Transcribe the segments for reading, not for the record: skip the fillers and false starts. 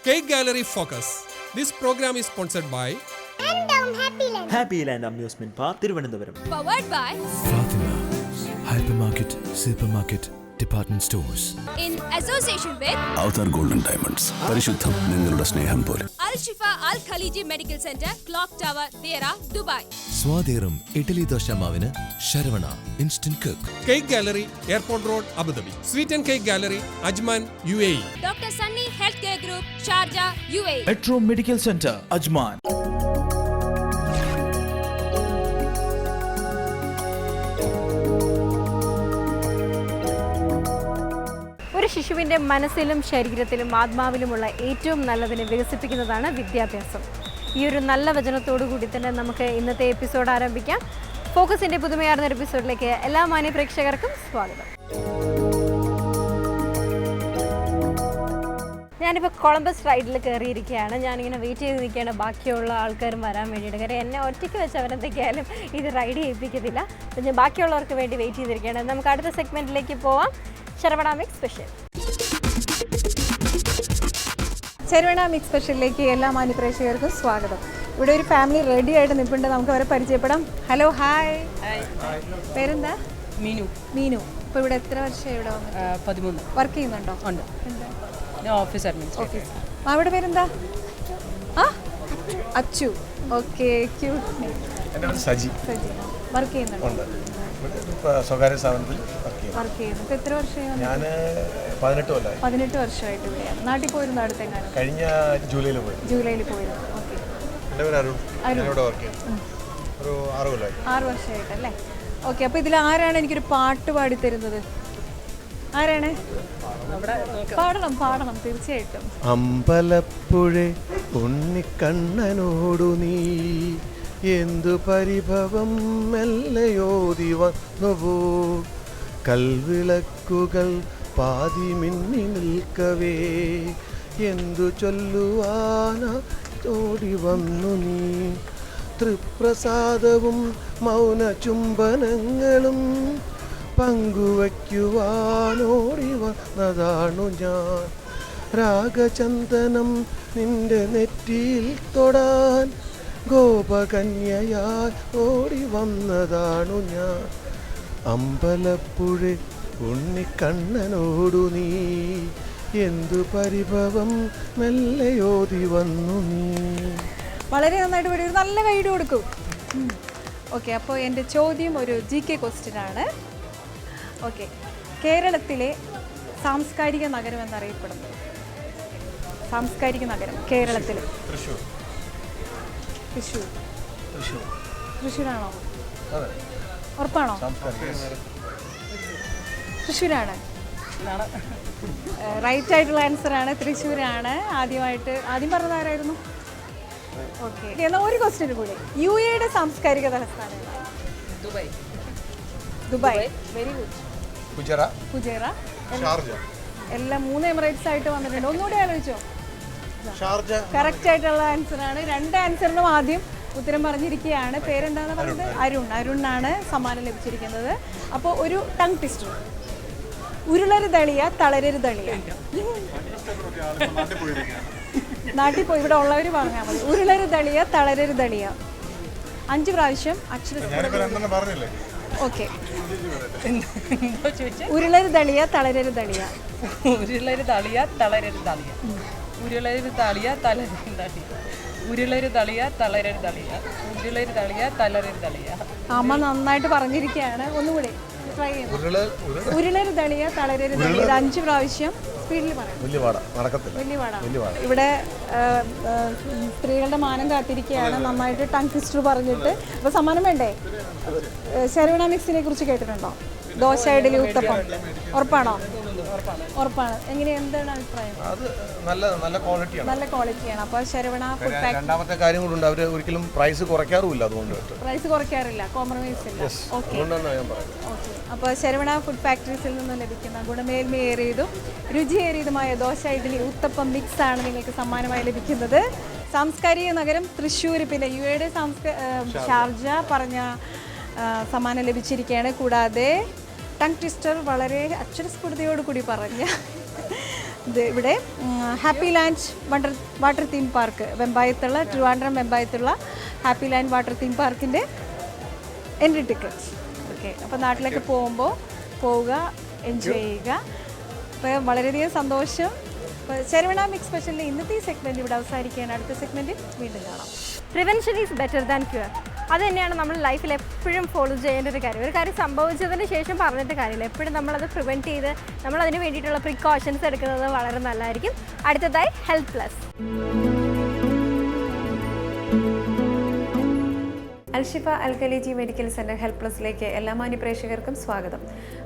Cake Gallery Focus. This program is sponsored by Happy Land Amusement Park, Thiruvananthapuram. Powered by Fatima, hypermarket, supermarket, department stores. in association with ഔത്താർ golden diamonds, പരിശുദ്ധം നിങ്ങളുടെ സ്നേഹം പോലെ. Al Shifa Al Khaliji Medical Center, Clock Tower, Dera, Dubai. സ്വാദേറും ഇഡ്ഡലി ദോശമാവിന് Saravana instant cook. Cake Gallery, Airport Road, Abu Dhabi. Sweet and Cake Gallery, Ajman, UAE. Dr. Sunny Healthcare Group, Sharjah, UAE. Metro Medical Center, Ajman. ഒരു ശിശുവിൻ്റെ മനസ്സിലും ശരീരത്തിലും ആത്മാവിലുമുള്ള ഏറ്റവും നല്ലതിനെ വികസിപ്പിക്കുന്നതാണ് വിദ്യാഭ്യാസം. ഈ ഒരു നല്ല വചനത്തോടു കൂടി തന്നെ നമുക്ക് ഇന്നത്തെ എപ്പിസോഡ് ആരംഭിക്കാം. ഫോക്കസിൻ്റെ പുതുമയാർന്ന എപ്പിസോഡിലേക്ക് എല്ലാ മാന്യ പ്രേക്ഷകർക്കും സ്വാഗതം. ഞാനിപ്പോൾ കൊളംബസ് റൈഡിൽ കയറിയിരിക്കുകയാണ്. ഞാനിങ്ങനെ വെയിറ്റ് ചെയ്ത് നിൽക്കുകയാണ് ബാക്കിയുള്ള ആൾക്കാരും വരാൻ വേണ്ടിയിട്ട്. കാര്യം എന്നെ ഒറ്റയ്ക്ക് വെച്ച് അവരെന്തൊക്കെയായാലും ഇത് റൈഡ് ചെയ്യിപ്പിക്കത്തില്ല. അപ്പം ഞാൻ ബാക്കിയുള്ളവർക്ക് വേണ്ടി വെയിറ്റ് ചെയ്തിരിക്കുകയാണ്. നമുക്ക് അടുത്ത സെഗ്മെൻറ്റിലേക്ക് പോവാം. Saravana mix special. Saravana mix സ്പെഷ്യലിലേക്ക് എല്ലാ മാന്യ പ്രേക്ഷകർക്കും സ്വാഗതം. ഇവിടെ ഒരു ഫാമിലി റെഡി ആയിട്ട് നിൽപ്പുണ്ട്. നമുക്ക് അവരെ പരിചയപ്പെടാം. Hello, hi. പേരെന്താ? മീനു. മീനു. ഇപ്പോൾ ഇവിടെ എത്ര വർഷമായി ഇവിടെ വന്നു? 13. വർക്ക് ചെയ്യുന്നുണ്ടോ? ഉണ്ട്. ഞാൻ ഓഫീസ് അഡ്മിനിസ്ട്രേറ്റർ. ഓഫീസ്. അവിടെ പേരെന്താ? ആ, Achu. Okay, cute. Saji. Saji work ചെയ്യുന്നുണ്ടോ? സ്വകാര്യ സ്ഥാപനത്തിൽ വർക്ക് ചെയ്യുന്നു. ഇപ്പോൾ എത്ര വർഷമായി? ഞാൻ 18 കൊല്ലമായി. 18 വർഷമായിട്ട് ഇവിടെയാണ്. നാട്ടിൽ പോയിരുന്നു അടുത്തെങ്ങാനും? കഴിഞ്ഞ ജൂലൈയിൽ പോയി. ജൂലൈയിൽ പോയിരുന്നു. ഓക്കെ. എൻ്റെ പേര് അരുൺ. ഇവിടെ വർക്ക് ചെയ്യുന്നു. ഒരു 6 കൊല്ലമായി. 6 വർഷമായിട്ടല്ലേ? ഓക്കെ. അപ്പോൾ ഇതിൽ ആരാണ് എനിക്കൊരു പാട്ട് പാടിത്തരുന്നത്? ആരാണ്? പാടണം പാടണം തീർച്ചയായിട്ടും. അമ്പലപ്പുഴ ഉണ്ണിക്കണ്ണനോടു നീ എന്തു പരിഭവം മെല്ലയോതി വന്നുവോ, കൽവിളക്കുകൾ പാതി മിന്നി നിൽക്കവേ എന്തു ചൊല്ലുവാനാ ഓടി വന്നു നീ, തൃപ്രസാദവും മൗന ചുംബനങ്ങളും പങ്കുവയ്ക്കുവാനോടി വന്നതാണു ഞാൻ, രാഗചന്ദനം നിന്റെ നെറ്റിയിൽ തൊടാൻ ഗോപകന്യയായി ഓടി വന്നതാണു ഞാൻ, അമ്പലപ്പുഴ ഉണ്ണിക്കണ്ണനോടു നീ എന്തു പരിഭവം മെല്ലയോതി വന്നു നീ. വളരെ നന്നായിട്ട് പാടി. ഒരു നല്ല ഗൈഡ് കൊടുക്കും. ഓക്കെ. അപ്പോൾ എൻ്റെ ചോദ്യം ഒരു GK ക്വസ്റ്റ്യനാണ്. ഓക്കെ. കേരളത്തിലെ സാംസ്കാരിക നഗരം എന്നറിയപ്പെടുന്നത്? സാംസ്കാരിക നഗരം കേരളത്തിൽ? തൃശ്ശൂർ. തൃശ്ശൂർ. തൃശ്ശൂരാണോ? ഉറപ്പാണോ? തൃശ്ശൂരാണ്. റൈറ്റ് ആയിട്ടുള്ള ആൻസറാണ്. തൃശ്ശൂരാണ്. ആദ്യം പറഞ്ഞത് ആരായിരുന്നു? ഓക്കെ. എന്നാൽ ഒരു ക്വസ്റ്റ്യൻ കൂടി. UAE സാംസ്കാരിക തലസ്ഥാനം? Dubai. Dubai. Very good. Fujairah. എല്ലാം 3 എമിറേറ്റ്സ് ആയിട്ട് വന്നിട്ടുണ്ട്. ഒന്നുകൂടി ആലോചിച്ചോ. കറക്റ്റ് ആയിട്ടുള്ള ആൻസറാണ്. 2 ആൻസറിനും ആദ്യം ഉത്തരം പറഞ്ഞിരിക്കുകയാണ്. പേരെന്താണെന്ന് പറയുന്നത്? അരുണാണ് സമ്മാനം ലഭിച്ചിരിക്കുന്നത്. അപ്പോൾ ഒരു ടങ് ട്വിസ്റ്റർ. ഉരുളരുതളിയ തളരരുതളിയ. നാട്ടിൽ പോയി ഇവിടെ ഉള്ളവർ പറഞ്ഞാൽ മതി. ഉരുളരുതളിയ തളരരുതളിയ 5 പ്രാവശ്യം പറഞ്ഞില്ലേ? ഓക്കെ. ഉരുളരുതളിയ തളരരുതളിയ. ഉരുളരുതളിയ തളരരുതളിയ. ഉരുളരുതളിയ തളരരുതളിയ. ഉരുളരുതളിയ തളരരുതളിയ. ഉരുളരുതളിയ തളരരുതളിയ. അമ്മ നന്നായിട്ട് പറഞ്ഞിരിക്കുകയാണ്. ഒന്നുകൂടി ട്രൈ ചെയ്യുന്നു. ഉരുളരുതളിയ തളരരുതളിയ. 5 പ്രാവശ്യം സ്പീഡിൽ പറയാം. വലിയ പാടാണ്. ഇവിടെ സ്ത്രീകളുടെ മാനം കാത്തിരിക്കുകയാണ്. നന്നായിട്ട് ടങ് ട്വിസ്റ്റർ പറഞ്ഞിട്ട്. അപ്പോൾ സമ്മാനം വേണ്ടേ? ശരവണ മിക്സിനെ കുറിച്ച് കേട്ടിട്ടുണ്ടോ? ദോശ, ഇഡലി, ഉത്തപ്പം. ഉറപ്പാണോ? ഉറപ്പാണ്. എന്താണ് അഭിപ്രായം? അത് നല്ല ക്വാളിറ്റിയാണ്. നല്ല ക്വാളിറ്റിയാണ്. അപ്പോൾ ശരവണ ഫുഡ് ഫാക്ടറി. രണ്ടാമത്തെ കാര്യം കൂടെ ഉണ്ട്, അവർ ഒരിക്കലും പ്രൈസ് കുറയ്ക്കാറുമില്ല. അതുകൊണ്ട് പ്രൈസ് കുറയ്ക്കാറില്ല, കോംപ്രമൈസ് ഇല്ല. ഓക്കെ. ഓക്കെ. അപ്പോൾ ശരവണ ഫുഡ് ഫാക്ടറീസിൽ നിന്ന് ലഭിക്കുന്ന ഗുണമേന്മയേറിയതും രുചിയേറിയതുമായ ദോശ, ഇഡലി, ഉത്തപ്പം മിക്സ് ആണ് നിങ്ങൾക്ക് സമ്മാനമായി ലഭിക്കുന്നത്. സാംസ്കാരിക നഗരം തൃശ്ശൂർ, പിന്നെ UAE ഷാർജ പറഞ്ഞ സമ്മാനം ലഭിച്ചിരിക്കുകയാണ്. കൂടാതെ ടങ് ട്വിസ്റ്റർ വളരെ അക്ഷരസ്ഫുടതയോടുകൂടി പറഞ്ഞ ഇത് ഇവിടെ happy land water theme park വെമ്പായത്തുള്ള ട്രിവാൻഡ്രം വെമ്പായത്തുള്ള ഹാപ്പി ലാൻഡ് വാട്ടർ തീം പാർക്കിൻ്റെ എൻട്രി ടിക്കറ്റ്. ഓക്കെ, അപ്പോൾ നാട്ടിലേക്ക് പോകുമ്പോൾ പോവുക, എൻജോയ് ചെയ്യുക. അപ്പോൾ വളരെയധികം സന്തോഷം. അപ്പോൾ ശരവണ മിക്സ് സ്പെഷ്യലിൻ്റെ ഇന്നത്തെ ഈ സെഗ്മെൻറ്റ് ഇവിടെ അവസാനിക്കുകയാണ്. അടുത്ത സെഗ്മെൻറ്റിൽ വീണ്ടും കാണാം. Prevention is better than cure. അത് തന്നെയാണ് നമ്മൾ ലൈഫിൽ എപ്പോഴും ഫോളോ ചെയ്യേണ്ട ഒരു കാര്യം. ഒരു കാര്യം സംഭവിച്ചതിന് ശേഷം പറഞ്ഞിട്ട് കാര്യമില്ല. എപ്പോഴും നമ്മളത് പ്രിവെൻറ്റ് ചെയ്ത് നമ്മളതിന് വേണ്ടിയിട്ടുള്ള പ്രിക്കോഷൻസ് എടുക്കുന്നത് വളരെ നല്ലതായിരിക്കും. അടുത്തതായി health plus. Al Shifa Al Khaleeji medical centre health പ്ലസിലേക്ക് എല്ലാ മാന്യപ്രേക്ഷകർക്കും സ്വാഗതം.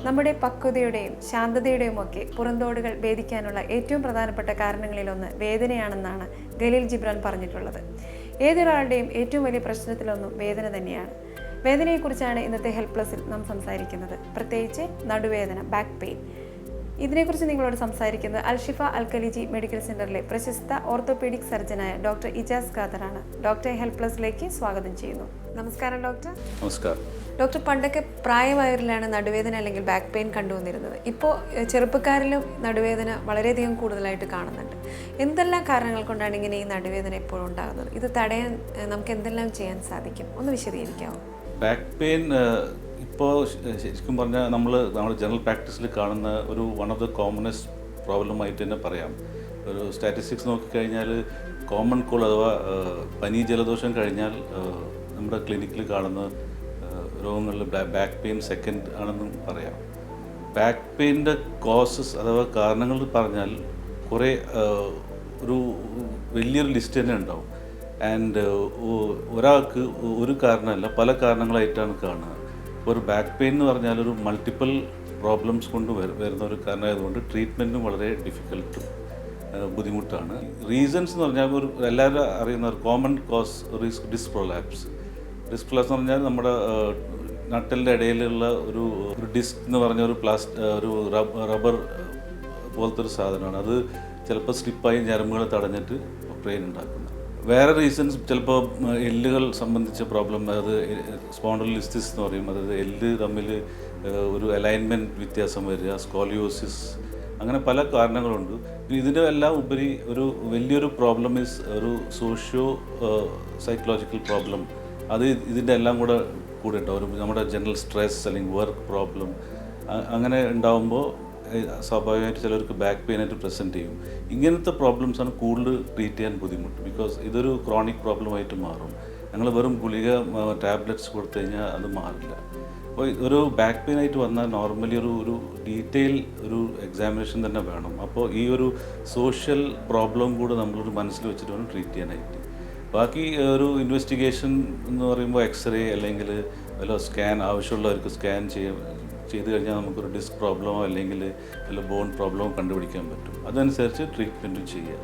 നമ്മുടെ പക്വതയുടെയും ശാന്തതയുടെയും ഒക്കെ പുറന്തോടുകൾ ഭേദിക്കാനുള്ള ഏറ്റവും പ്രധാനപ്പെട്ട കാരണങ്ങളിലൊന്ന് വേദനയാണെന്നാണ് ഖലീൽ ജിബ്രാൻ പറഞ്ഞിട്ടുള്ളത്. ഏതൊരാളുടെയും ഏറ്റവും വലിയ പ്രശ്നത്തിലൊന്നും വേദന തന്നെയാണ്. വേദനയെക്കുറിച്ചാണ് ഇന്നത്തെ ഹെൽത്ത് പ്ലസിൽ നാം സംസാരിക്കുന്നത്. പ്രത്യേകിച്ച് നടുവേദന, ബാക്ക് പെയിൻ. ഇതിനെക്കുറിച്ച് നിങ്ങളോട് സംസാരിക്കുന്നത് അൽഷിഫ അൽഖലീജി മെഡിക്കൽ സെൻറ്ററിലെ പ്രശസ്ത ഓർത്തോപീഡിക് സർജനായ ഡോക്ടർ ഇജാസ് ഖാദറാണ്. ഡോക്ടറെ ഹെൽത്ത് പ്ലസിലേക്ക് സ്വാഗതം ചെയ്യുന്നു. നമസ്കാരം ഡോക്ടർ. നമസ്കാരം ഡോക്ടർ, പണ്ടൊക്കെ പ്രായമായവരിലാണ് നടുവേദന അല്ലെങ്കിൽ ബാക്ക് പെയിൻ കണ്ടുവന്നിരുന്നത്. ഇപ്പോൾ ചെറുപ്പക്കാരിലും നടുവേദന വളരെയധികം കൂടുതലായിട്ട് കാണുന്നുണ്ട്. എന്തെല്ലാം കാരണങ്ങൾ കൊണ്ടാണ് ഇങ്ങനെ ഈ നടുവേദന എപ്പോഴും ഉണ്ടാകുന്നത്? ഇത് തടയാൻ നമുക്ക് എന്തെല്ലാം ചെയ്യാൻ സാധിക്കും? ഒന്ന് വിശദീകരിക്കാമോ? ബാക്ക് പെയിൻ ഇപ്പോൾ ശരിക്കും പറഞ്ഞാൽ നമ്മുടെ ജനറൽ പ്രാക്ടീസിൽ കാണുന്ന ഒരു വൺ ഓഫ് ദ കോമണസ്റ്റ് പ്രോബ്ലമായിട്ട് തന്നെ പറയാം. ഒരു സ്റ്റാറ്റിസ്റ്റിക്സ് നോക്കിക്കഴിഞ്ഞാൽ കോമൺ കോൾഡ് അഥവാ പനി ജലദോഷം കഴിഞ്ഞാൽ നമ്മുടെ ക്ലിനിക്കിൽ കാണുന്ന രോഗങ്ങളിൽ ബാക്ക് പെയിൻ സെക്കൻഡ് ആണെന്നും പറയാം. ബാക്ക് പെയിൻ്റെ കോസസ് അഥവാ കാരണങ്ങൾ പറഞ്ഞാൽ കുറേ ഒരു വലിയൊരു ലിസ്റ്റ് തന്നെ ഉണ്ടാവും. ആൻഡ് ഒരാൾക്ക് ഒരു കാരണമല്ല, പല കാരണങ്ങളായിട്ടാണ് കാണുക. ഒരു ബാക്ക് പെയിൻ എന്ന് പറഞ്ഞാൽ ഒരു മൾട്ടിപ്പിൾ പ്രോബ്ലംസ് കൊണ്ട് വരുന്ന ഒരു കാരണമായതുകൊണ്ട് ട്രീറ്റ്മെൻറ്റും വളരെ ഡിഫിക്കൽട്ടും ബുദ്ധിമുട്ടാണ്. റീസൺസ് എന്ന് പറഞ്ഞാൽ എല്ലാവരും അറിയുന്ന ഒരു common cause disc prolapse. Disc prolapse എന്ന് പറഞ്ഞാൽ നമ്മുടെ നട്ടലിൻ്റെ ഇടയിലുള്ള ഒരു ഡിസ്ക് എന്ന് പറഞ്ഞ ഒരു റബ്ബർ പോലത്തെ ഒരു സാധനമാണ്. അത് ചിലപ്പോൾ സ്ലിപ്പായി ഞരമ്പുകളെ തടഞ്ഞിട്ട് പെയിൻ ഉണ്ടാക്കുന്നത്. വേറെ റീസൺസ് ചിലപ്പോൾ എല്ലുകൾ സംബന്ധിച്ച പ്രോബ്ലം, അതായത് സ്പോണ്ടലോലിസ്റ്റിസ് എന്ന് പറയും. അതായത് എല്ല് തമ്മിൽ ഒരു അലൈൻമെൻറ്റ് വ്യത്യാസം വരിക, സ്കോളിയോസിസ്, അങ്ങനെ പല കാരണങ്ങളുണ്ട്. ഇതിൻ്റെ എല്ലാം ഉപരി ഒരു വലിയൊരു പ്രോബ്ലം ഈസ് ഒരു സോഷ്യോ സൈക്കോളജിക്കൽ പ്രോബ്ലം. അത് ഇതിൻ്റെ എല്ലാം കൂടെ ഉണ്ടാവും. നമ്മുടെ ജനറൽ സ്ട്രെസ് അല്ലെങ്കിൽ വർക്ക് പ്രോബ്ലം അങ്ങനെ ഉണ്ടാകുമ്പോൾ സ്വാഭാവികമായിട്ട് ചിലർക്ക് ബാക്ക് പെയിൻ ആയിട്ട് പ്രസൻറ്റ് ചെയ്യും. ഇങ്ങനത്തെ പ്രോബ്ലംസാണ് കൂടുതൽ ട്രീറ്റ് ചെയ്യാൻ ബുദ്ധിമുട്ട്. ബിക്കോസ് ഇതൊരു ക്രോണിക് പ്രോബ്ലമായിട്ട് മാറും. ഞങ്ങൾ വെറും ഗുളിക ടാബ്ലറ്റ്സ് കൊടുത്തു കഴിഞ്ഞാൽ അത് മാറില്ല. അപ്പോൾ ഒരു ബാക്ക് പെയിൻ ആയിട്ട് വന്നാൽ നോർമലി ഒരു ഡീറ്റെയിൽ ഒരു എക്സാമിനേഷൻ തന്നെ വേണം. അപ്പോൾ ഈ ഒരു സോഷ്യൽ പ്രോബ്ലം കൂടെ നമ്മളൊരു മനസ്സിൽ വെച്ചിട്ട് വേണം ട്രീറ്റ് ചെയ്യാനായിട്ട്. ബാക്കി ഒരു ഇൻവെസ്റ്റിഗേഷൻ എന്ന് പറയുമ്പോൾ എക്സ്റേ അല്ലെങ്കിൽ വല്ല സ്കാൻ ആവശ്യമുള്ളവർക്ക് സ്കാൻ ചെയ്ത് കഴിഞ്ഞാൽ നമുക്കൊരു ഡിസ്ക് പ്രോബ്ലമോ അല്ലെങ്കിൽ വല്ല ബോൺ പ്രോബ്ലമോ കണ്ടുപിടിക്കാൻ പറ്റും. അതനുസരിച്ച് ട്രീറ്റ്മെൻറ്റും ചെയ്യുക.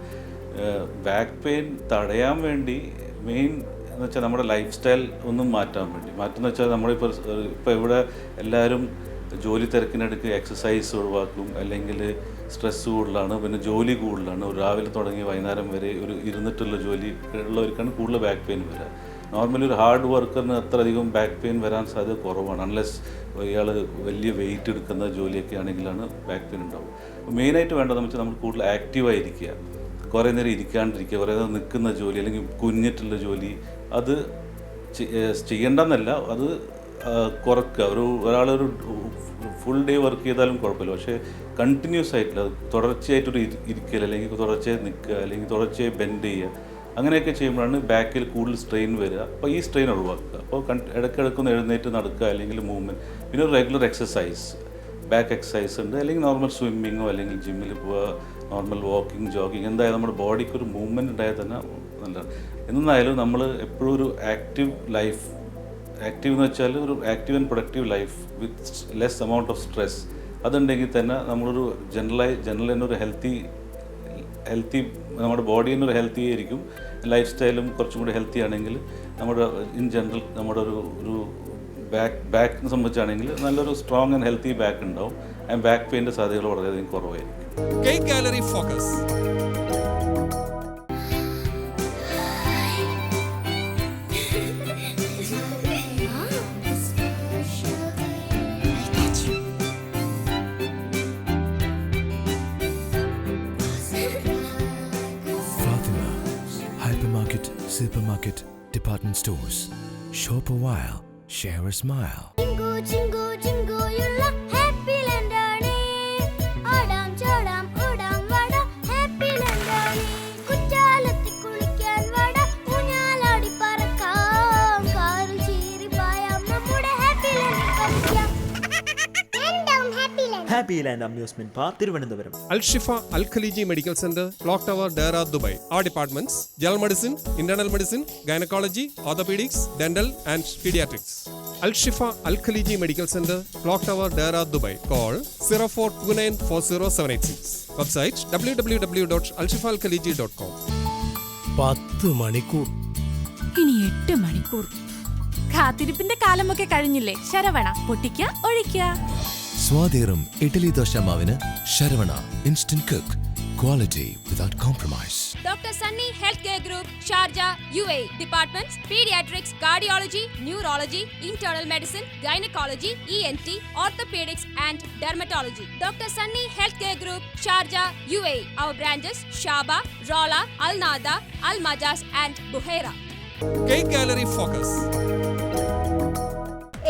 ബാക്ക് പെയിൻ തടയാൻ വേണ്ടി മെയിൻ എന്ന് വെച്ചാൽ നമ്മുടെ ലൈഫ് സ്റ്റൈൽ ഒന്നും മാറ്റാൻ വേണ്ടി. മാറ്റുന്ന വെച്ചാൽ ഇപ്പോൾ ഇവിടെ എല്ലാവരും ജോലി തിരക്കിനടുക്ക് എക്സസൈസ് ഒഴിവാക്കും, അല്ലെങ്കിൽ സ്ട്രെസ്സ് കൂടുതലാണ്, പിന്നെ ജോലി കൂടുതലാണ്. രാവിലെ തുടങ്ങി വൈകുന്നേരം വരെ ഒരു ഇരുന്നിട്ടുള്ള ജോലി ഉള്ളവർക്കാണ് കൂടുതൽ ബാക്ക് പെയിൻ വരിക. നോർമലി ഒരു ഹാർഡ് വർക്കറിന് അത്ര അധികം ബാക്ക് പെയിൻ വരാൻ സാധ്യത കുറവാണ്. അൺലെസ് ഇയാൾ വലിയ വെയിറ്റ് എടുക്കുന്ന ജോലിയൊക്കെ ആണെങ്കിലാണ് ബാക്ക് പെയിൻ ഉണ്ടാവും. മെയിനായിട്ട് വേണ്ടതെന്ന് വെച്ചാൽ നമ്മൾ കൂടുതൽ ആക്റ്റീവായിരിക്കുക, കുറേ നേരം ഇരിക്കാണ്ടിരിക്കുക, കുറേ നേരം നിൽക്കുന്ന ജോലി അല്ലെങ്കിൽ കുനിഞ്ഞിട്ടുള്ള ജോലി അത് ചെയ്യേണ്ടെന്നല്ല, അത് കുറയ്ക്കുക. ഒരാളൊരു ഫുൾ ഡേ വർക്ക് ചെയ്താലും കുഴപ്പമില്ല, പക്ഷേ കണ്ടിന്യൂസ് ആയിട്ടില്ല, തുടർച്ചയായിട്ടൊരു ഇരിക്കൽ അല്ലെങ്കിൽ തുടർച്ചയായി നിൽക്കുക അല്ലെങ്കിൽ തുടർച്ചയായി ബെൻഡ് ചെയ്യുക, അങ്ങനെയൊക്കെ ചെയ്യുമ്പോഴാണ് ബാക്കിൽ കൂടുതൽ സ്ട്രെയിൻ വരിക. അപ്പോൾ ഈ സ്ട്രെയിൻ ഒഴിവാക്കുക. അപ്പോൾ ഇടയ്ക്കിടയ്ക്കൊന്ന് എഴുന്നേറ്റ് നടക്കുക അല്ലെങ്കിൽ മൂവ്മെൻറ്റ്. പിന്നെ ഒരു റെഗുലർ എക്സസൈസ്, ബാക്ക് എക്സസൈസ് ഉണ്ട്, അല്ലെങ്കിൽ നോർമൽ സ്വിമ്മിങ്ങോ അല്ലെങ്കിൽ ജിമ്മിൽ പോവുക, നോർമൽ വാക്കിംഗ്, ജോഗിങ്, എന്തായാലും നമ്മുടെ ബോഡിക്ക് ഒരു മൂവ്മെൻറ്റ് ഉണ്ടായാൽ തന്നെ നല്ലതാണ്. എന്നായാലും നമ്മൾ എപ്പോഴും ഒരു ആക്റ്റീവ് ലൈഫ്, ആക്റ്റീവ് എന്ന് വെച്ചാൽ ഒരു active and productive life with less amount of stress, അതുണ്ടെങ്കിൽ തന്നെ നമ്മളൊരു ജനറൽ തന്നെ ഒരു ഹെൽത്തി നമ്മുടെ ബോഡി തന്നെ ഒരു ഹെൽത്തി ആയിരിക്കും. ലൈഫ് സ്റ്റൈലും കുറച്ചും കൂടി ഹെൽത്തി ആണെങ്കിൽ നമ്മുടെ ഇൻ ജനറൽ നമ്മുടെ ഒരു ബാക്കിനെ സംബന്ധിച്ചാണെങ്കിൽ നല്ലൊരു സ്ട്രോങ് ആൻഡ് ഹെൽത്തി ബാക്ക് ഉണ്ടാവും. ആൻഡ് ബാക്ക് പെയിൻ്റെ സാധ്യതകൾ വളരെയധികം കുറവായിരിക്കും. Cake gallery focus. Market Department Stores. Shop a while, share a smile. Jingo, jingo, jingo, you're happy landani. Adam, chodam, udam, vada, happy landani. Kuchalatti kulikkan vada, unaladi parakam. Karil cheeri payam, nammude happy land parikam. Random happy land. Happy land amusement park Thiruvananthapuram. Al-Shifa Al-Khaliji Medical Center, Clock Tower, Dera, Dubai. Our departments: General Medicine, Internal Medicine, Gynecology, Orthopedics, Dental and Pediatrics. Al-Shifa Al-Khaliji Medical Center, Clock Tower, Dera, Dubai. Call 0429400786. Website www.alshifaalkhaliji.com. 10 മണിക്കൂർ. ഇനി 8 മണിക്കൂർ. കാത്തിരിപ്പിന്റെ കാലമൊക്കെ കഴിഞ്ഞില്ലേ? ശരവണ പൊട്ടിക്ക ഒഴിക്ക. സ്വാദേറും ഇഡ്ഡലി ദോശ മാവിന് Saravana instant cook. Quality without compromise. Dr. Sunny Healthcare Group, Sharjah, UAE. Departments: Pediatrics, Cardiology, Neurology, Internal Medicine, Gynecology, ENT, Orthopedics and Dermatology. Dr. Sunny Healthcare Group, Sharjah, UAE. Our branches: Shaba, Rola, Al Nada, Al Majaz and Buhaira. Cake Gallery Focus.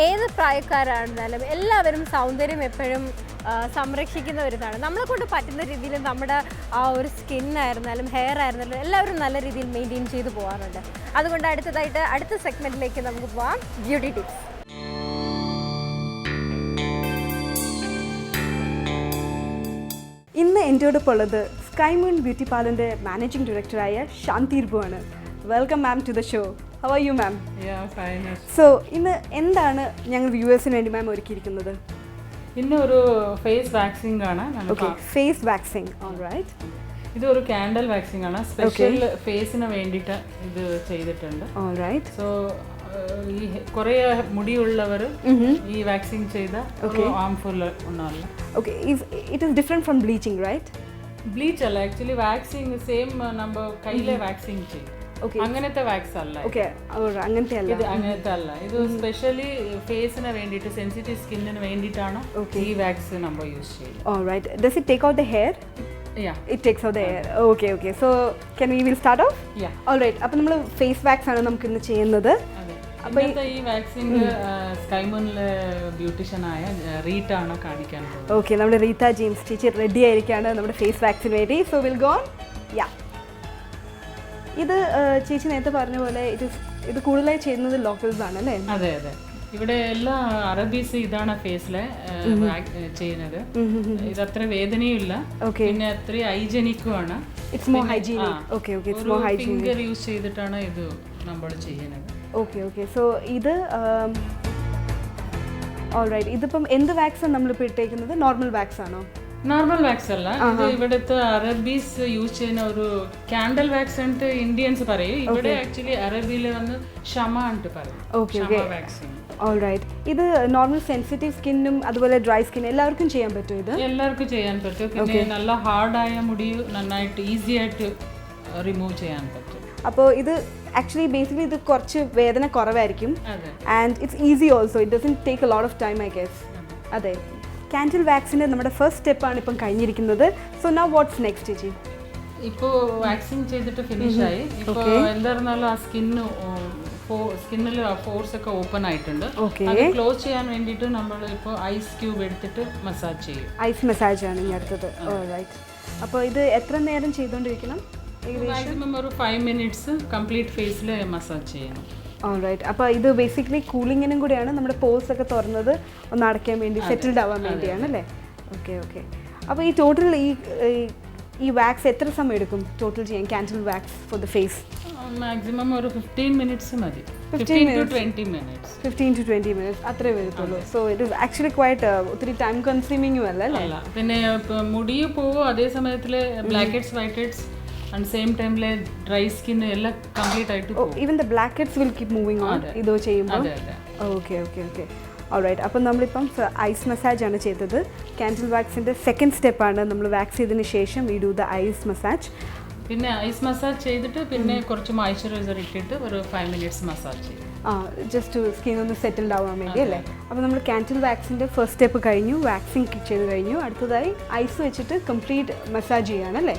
ഏത് പ്രായക്കാരായിരുന്നാലും എല്ലാവരും സൗന്ദര്യം എപ്പോഴും സംരക്ഷിക്കുന്ന ഒരു ഇതാണ്. നമ്മളെ കൊണ്ട് പറ്റുന്ന രീതിയിൽ നമ്മുടെ ആ ഒരു സ്കിന്നായിരുന്നാലും ഹെയർ ആയിരുന്നാലും എല്ലാവരും നല്ല രീതിയിൽ മെയിൻറ്റെയിൻ ചെയ്ത് പോകാറുണ്ട്. അതുകൊണ്ട് അടുത്തതായിട്ട് അടുത്ത സെഗ്മെൻറ്റിലേക്ക് നമുക്ക് പോകാം, ബ്യൂട്ടി ടിപ്സ്. ഇന്ന് എൻ്റെ കൂടെ ഉള്ളത് സ്കൈ മൂൺ ബ്യൂട്ടി പാർലറിൻ്റെ മാനേജിംഗ് ഡയറക്ടറായ ശാന്തിർബു ആണ്. Welcome ma'am to the show. How are you ma'am? So ഇന്ന് എന്താണ് ഞങ്ങൾ വ്യൂവേഴ്സിന് വേണ്ടി മാം ഒരുക്കിയിരിക്കുന്നത്? ഇന്ന് ഒരു ഫേസ് വാക്സിംഗ് ആണ്. Okay, face waxing. ഓൾറൈറ്റ്. ഇത് ഒരു കാൻഡൽ വാക്സിംഗ് ആണ്. സ്പെഷ്യൽ ഫേസിന് വേണ്ടിയിട്ട് ഇത് ചെയ്തിട്ടുണ്ട്. ഓൾറൈറ്റ്. സോ ഈ കുറേ മുടിയുള്ളവർ ഈ വാക്സിംഗ് ചെയ്ത ഹാർംഫുൾ ഒന്നുമല്ല. Okay, it is different from bleaching, right? Bleach അല്ല, ആക്ച്വലി വാക്സിംഗ് സെയിം നമ്മൾ കയ്യിലെ വാക്സിംഗ് ചെയ്യും. അങ്ങനത്തെ വാക്സ് അല്ല. ഓക്കെ, അങ്ങനത്തെ അല്ല. ഇത് അങ്ങനത്തെ അല്ല. ഇത് സ്പെഷ്യലി ഫേസിന് വേണ്ടിയിട്ട്, സെൻസിറ്റീവ് സ്കിന്നിന് വേണ്ടിയിട്ടാണ് ഈ വാക്സ് നമ്മൾ യൂസ് ചെയ്യുന്നത്. Alright. Does it take out the hair? Yeah. It takes out the hair. Okay, okay. So we'll start off? Yeah. Alright. അപ്പോൾ നമ്മൾ ഫേസ് വാക്സ് ആണ് നമുക്ക് ഇന്ന് ചെയ്യുന്നത്. അപ്പോൾ ഈ വാക്സിംഗ് സ്കൈ മൂണിലെ ബ്യൂട്ടീഷ്യനായ റീറ്റ ആണ് കാണിക്കാൻ പോകുന്നത്. ഓക്കെ, നമ്മുടെ റീത്ത ജെയിംസ് ടീച്ചർ റെഡി ആയിരിക്കുകയാണ് നമ്മുടെ ഫേസ് വാക്സിന് വേണ്ടി. So will go on. Yeah, ഇത് ചേച്ചി നേരത്തെ പറഞ്ഞ പോലെ ഇത് കൂടുതലായി ചെയ്യുന്നത് ലോക്കൽസ് ആണ് അല്ലേ? അതെ അതെ. ഇവിടെ എല്ലാ അറബീസ് ഇതാണ് ഫേസിലെ ചെയ്യുന്നത്. ഇതത്ര വേദനയും ഇല്ല, പിന്നെ അത്ര ഹൈജീനിക്കും ആണ്. ഫിംഗർ യൂസ് ചെയ്തിട്ടാണ് ഇത് നമ്മൾ ചെയ്യുന്നത്. Okay okay. സോ ഇത് ഓൾറൈറ്റ്. ഇതിപ്പം എന്ത് വാക്സാണ് നമ്മളിപ്പോൾ ഇട്ടേക്കുന്നത്? നോർമൽ വാക്സ് ആണോ? നോർമൽ വാക്സ് അല്ല, ഇത് ഇവിടുത്തെ അറബീസ് യൂസ് ചെയ്യുന്ന ഒരു കാൻഡൽ വാക്സ് എന്നിട്ട് ഇന്ത്യൻസ് പറയും. ഇവിടെ ആക്ച്വലി അറബിയിൽ വന്ന് ഷമ എന്നിട്ട് പറയും. വാക്സിൻ. ഓൾറൈറ്റ്. ഇത് നോർമൽ സെൻസിറ്റീവ് സ്കിന്നും അതുപോലെ ഡ്രൈ സ്കിൻ എല്ലാവർക്കും ചെയ്യാൻ പറ്റും? ഇത് എല്ലാവർക്കും ചെയ്യാൻ പറ്റും. പിന്നെ നല്ല ഹാർഡായ മുടി നന്നായിട്ട് ഈസി ആയിട്ട് റിമൂവ് ചെയ്യാൻ പറ്റും. അപ്പോൾ ഇത് ആക്ച്വലി ബേസിക്കലി ഇത് കുറച്ച് വേദന കുറവായിരിക്കും. And it's easy also. It doesn't take a lot of time, I guess. അതെ. കാൻഡിൽ വാക്സിൻ്റെ നമ്മുടെ ഫസ്റ്റ് സ്റ്റെപ്പാണ് ഇപ്പം കഴിഞ്ഞിരിക്കുന്നത്. സോ നൗ വാട്ട്സ് നെക്സ്റ്റ് ചേച്ചി? ഇപ്പോൾ വാക്സിൻ ചെയ്തിട്ട് ഫിനിഷായി. ഇപ്പോൾ എന്തായിരുന്നാലും ആ സ്കിന്നിൽ ഫോർസ് ഒക്കെ ഓപ്പൺ ആയിട്ടുണ്ട്. അത് ക്ലോസ് ചെയ്യാൻ വേണ്ടിയിട്ട് നമ്മൾ ഇപ്പോൾ ഐസ് ക്യൂബ് എടുത്തിട്ട് മസാജ് ചെയ്യും. ഐസ് മസാജ് ആണ് ഇനി അടുത്തത്. ഓൾറൈറ്റ്. അപ്പോൾ ഇത് എത്ര നേരം ചെയ്തുകൊണ്ടിരിക്കണം? മാക്സിമം ഒരു 5 minutes കംപ്ലീറ്റ് ഫേസിൽ മസാജ് ചെയ്യണം. ഓൾറൈറ്റ്. അപ്പോൾ ഇത് ബേസിക്കലി കൂളിങ്ങിനും കൂടിയാണ്, നമ്മുടെ പോസ് ഒക്കെ തുറന്നത് ഒന്ന് അടയ്ക്കാൻ വേണ്ടി, സെറ്റിൽഡ് ആവാൻ വേണ്ടിയാണ് അല്ലേ? Okay okay. അപ്പോൾ ഈ ടോട്ടൽ ഈ വാക്സ് എത്ര സമയം എടുക്കും ടോട്ടൽ ചെയ്യാൻ? Candle wax for the face maximum ഒരു 15 minutes മതി. 15 to 20 minutes. 15 to 20 minutes അത്രേ വരത്തുള്ളൂ. So it is actually quite ഒത്തിരി ടൈം കൺസ്യൂമിങ്ങും അല്ല അല്ലേ? പിന്നെ മുടിയും പോവും, അതേ സമയത്തിൽ blackheads, whiteheads and same ടൈമിൽ ഡ്രൈ സ്കിൻ എല്ലാം കംപ്ലീറ്റ് ആയിട്ട് പോകും. Even the blackheads will keep moving on ഇത് ചെയ്യുമ്പോൾ. Okay okay okay. ഓൾറൈറ്റ്. അപ്പം നമ്മളിപ്പം ഐസ് മസാജ് ആണ് ചെയ്തത്. കാൻഡിൽ വാക്സിൻ്റെ സെക്കൻഡ് സ്റ്റെപ്പാണ്. നമ്മൾ വാക്സ് ചെയ്തതിന് ശേഷം we do the ice massage. പിന്നെ ഐസ് മസാജ് ചെയ്തിട്ട് പിന്നെ കുറച്ച് മോയ്സ്ചറൈസർ ഇട്ടിട്ട് ഒരു 5 minutes മസാജ് ചെയ്യും. ജസ്റ്റ് സ്കിൻ ഒന്ന് സെറ്റിൽഡ് ആവാൻ വേണ്ടി അല്ലേ? അപ്പോൾ നമ്മൾ കാൻഡിൽ വാക്സിൻ്റെ ഫസ്റ്റ് സ്റ്റെപ്പ് കഴിഞ്ഞു, വാക്സിങ് ചെയ്ത് കഴിഞ്ഞു. അടുത്തതായി ഐസ് വെച്ചിട്ട് കംപ്ലീറ്റ് മസാജ് ചെയ്യാനല്ലേ?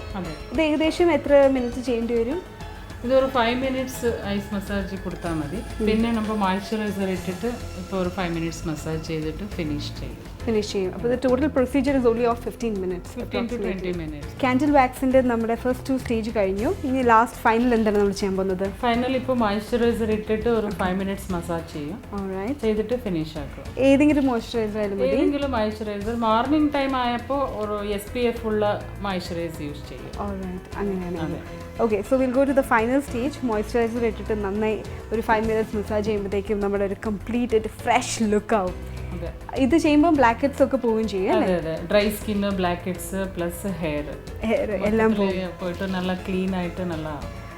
ഇത് ഏകദേശം എത്ര മിനിറ്റ് ചെയ്യേണ്ടി വരും? ഇതൊരു 5 മിനിറ്റ്സ് ഐസ് മസാജ് കൊടുത്താൽ മതി. പിന്നെ നമ്മൾ മോയ്സ്ചറൈസർ ഇട്ടിട്ട് ഇപ്പോൾ ഒരു 5 മിനിറ്റ്സ് മസാജ് ചെയ്തിട്ട് ഫിനിഷ് ചെയ്യും. അപ്പോൾ the total procedure is only of 15 minutes. 15 to 20 minutes. Candle വാക്സിൻ്റെ നമ്മുടെ ഫസ്റ്റ് 2 സ്റ്റേജ് കഴിഞ്ഞു. ഇനി ലാസ്റ്റ് ഫൈനൽ എന്താണ് നമ്മൾ ചെയ്യാൻ പോകുന്നത്? ഫൈനൽ ഇപ്പോൾ മോയ്സ്ചറൈസർ ഇട്ടിട്ട് ഒരു 5 മിനിറ്റ്സ് മസാജ് ചെയ്യും. ചെയ്തിട്ട് ഫിനിഷ് ആക്കും. ഏതെങ്കിലും മോയ്സ്ചറൈസർ ആയാലും മതി. ഏതെങ്കിലും മോയ്സ്ചറൈസർ മോർണിംഗ് ടൈം ആയപ്പോൾ ഒരു SPF ഉള്ള മോയ്സ്ചറൈസർ യൂസ് ചെയ്യും. അങ്ങനെയാണ്. Okay, so will go to the final stage. Moisturiser ഇട്ടിട്ട് നന്നായി ഒരു 5 മിനിറ്റ്സ് മസാജ് ചെയ്യുമ്പോഴത്തേക്കും നമ്മുടെ ഒരു കംപ്ലീറ്റ് ഫ്രഷ് ലുക്ക് ആവും. ഇത് ചെയ്യുമ്പോൾ ബ്ലാക്ക് ഹെഡ്സ് ഒക്കെ പോവുകയും ചെയ്യും. അതെ, dry skin, blackheads plus hair എല്ലാം പോയിട്ട് നല്ല ക്ലീൻ ആയിട്ട് നല്ല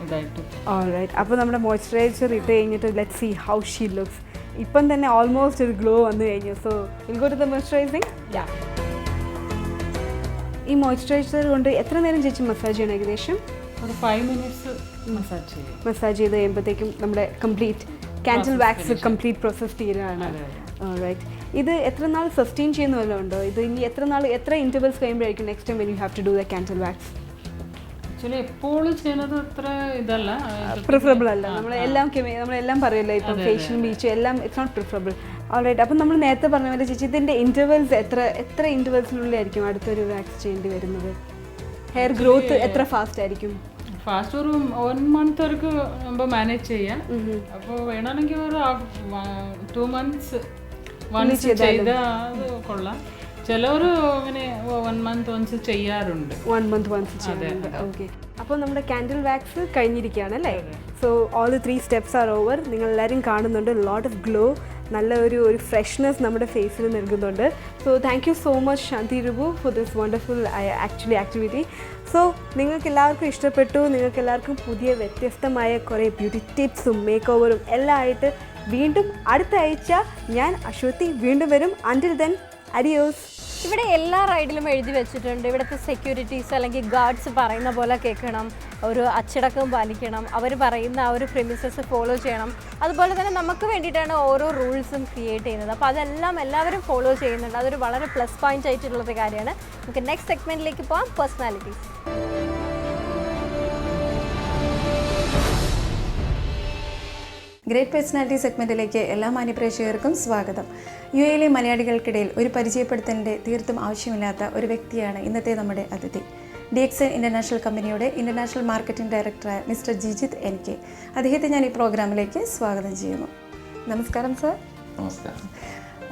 ഇതായിട്ട്. ഓൾറൈറ്റ്, അപ്പോൾ നമ്മുടെ മോയ്സ്ചറൈസർ ഇട്ട് കഴിഞ്ഞിട്ട് let's see how she looks. ഇപ്പം തന്നെ ഓൾമോസ്റ്റ് ഒരു ഗ്ലോ വന്നു കഴിഞ്ഞു. So will go to the moisturising. ഈ മോയ്സ്ചറൈസർ കൊണ്ട് എത്ര നേരം ചേച്ചി മസാജ് ചെയ്യണം? ഏകദേശം ഒരു 5 മിനിറ്റ്സ് മസാജ് ചെയ്യും. മസാജ് ചെയ്ത് കഴിയുമ്പോഴത്തേക്കും നമ്മുടെ complete candle wax complete process തീരാണ്. ഓൾറൈറ്റ്, ഇത് എത്ര നാൾ സസ്റ്റെയിൻ ചെയ്യുന്ന വല്ലതും ഉണ്ടോ? ഇത് ഇനി എത്ര ഇൻ്റർവെൽസ് കഴിയുമ്പോഴായിരിക്കും next time when you have to do the candle wax? Actually എപ്പോഴും ചെയ്യുന്നത് അത്ര ഇതല്ല, പ്രിഫറബിൾ അല്ല. നമ്മളെല്ലാം പറയുമല്ലോ, ഇപ്പം ഫേഷ്യൽ ബീച്ച് എല്ലാം ഇറ്റ്സ് നോട്ട് പ്രിഫറബിൾ. ഓൾറൈറ്റ്, അപ്പം നമ്മൾ നേരത്തെ പറഞ്ഞ പോലെ ചേച്ചി ഇതിൻ്റെ ഇൻ്റർവെൽസ് എത്ര ഇൻ്റർവെൽസിനുള്ളിലായിരിക്കും അടുത്തൊരു വാക്സ് ചെയ്യേണ്ടി വരുന്നത്? ഹെയർ ഗ്രോത്ത് എത്ര ഫാസ്റ്റ് ആയിരിക്കും? ഫാസ്റ്റ് ഒരു 1 month വരെക്ക് നമ്മൾ മാനേജ് ചെയ്യാം. അപ്പോൾ വേണമെങ്കിൽ ഒരു 2 months വൺസ് ചെയ്താൽ അത് കൊള്ളാം. ചിലവർ അങ്ങനെ 1 month വൺസ് ചെയ്യാറുണ്ട്. 1 month വൺസ് ചെയ്യാറുണ്ട്. ഓക്കെ, അപ്പോൾ നമ്മുടെ കാൻഡിൽ വാക്സ് കഴിഞ്ഞിരിക്കുകയാണ് അല്ലേ? So all the 3 steps are over. നിങ്ങളെല്ലാവരും കാണുന്നുണ്ട് ലോട്ട് ഓഫ് ഗ്ലോ, നല്ല ഒരു ഫ്രഷ്നെസ് നമ്മുടെ ഫേസിൽ നൽകുന്നുണ്ട്. So thank you so much Shanti Rubu for this wonderful activity. So നിങ്ങൾക്ക് എല്ലാവർക്കും ഇഷ്ടപ്പെട്ടു. നിങ്ങൾക്ക് എല്ലാവർക്കും പുതിയ വ്യത്യസ്തമായ കുറേ ബ്യൂട്ടി ടിപ്സും മേക്ക് ഓവറും എല്ലാം ആയിട്ട് വീണ്ടും അടുത്ത ആഴ്ച ഞാൻ അശ്വതി വീണ്ടും വരും. Until then adios. ഇവിടെ എല്ലാ റൈഡിലും എഴുതി വെച്ചിട്ടുണ്ട്, ഇവിടുത്തെ സെക്യൂരിറ്റീസ് അല്ലെങ്കിൽ ഗാർഡ്സ് പറയുന്ന പോലെ കേൾക്കണം, ഒരു അച്ചടക്കം പാലിക്കണം, അവർ പറയുന്ന ആ ഒരു പ്രിമിസസ് ഫോളോ ചെയ്യണം. അതുപോലെ തന്നെ നമുക്ക് വേണ്ടിയിട്ടാണ് ഓരോ റൂൾസും ക്രിയേറ്റ് ചെയ്യുന്നത്. അപ്പോൾ അതെല്ലാം എല്ലാവരും ഫോളോ ചെയ്യുന്നുണ്ട്. അതൊരു വളരെ പ്ലസ് പോയിന്റ് ആയിട്ടുള്ളൊരു കാര്യമാണ്. നമുക്ക് നെക്സ്റ്റ് സെഗ്മെൻറ്റിലേക്ക് പോകാം, പേഴ്സണാലിറ്റീസ്. ഗ്രേറ്റ് പേഴ്സണാലിറ്റി സെഗ്മെൻറ്റിലേക്ക് എല്ലാ മാന്യപ്രേക്ഷകർക്കും സ്വാഗതം. UAE മലയാളികൾക്കിടയിൽ ഒരു പരിചയപ്പെടുത്തലിൻ്റെ തീർത്തും ആവശ്യമില്ലാത്ത ഒരു വ്യക്തിയാണ് ഇന്നത്തെ നമ്മുടെ അതിഥി. DXN ഇൻ്റർനാഷണൽ കമ്പനിയുടെ ഇൻ്റർനാഷണൽ മാർക്കറ്റിംഗ് ഡയറക്ടറായ മിസ്റ്റർ ജിജിത്ത് NK. അദ്ദേഹത്തെ ഞാൻ ഈ പ്രോഗ്രാമിലേക്ക് സ്വാഗതം ചെയ്യുന്നു. നമസ്കാരം സർ. നമസ്കാരം.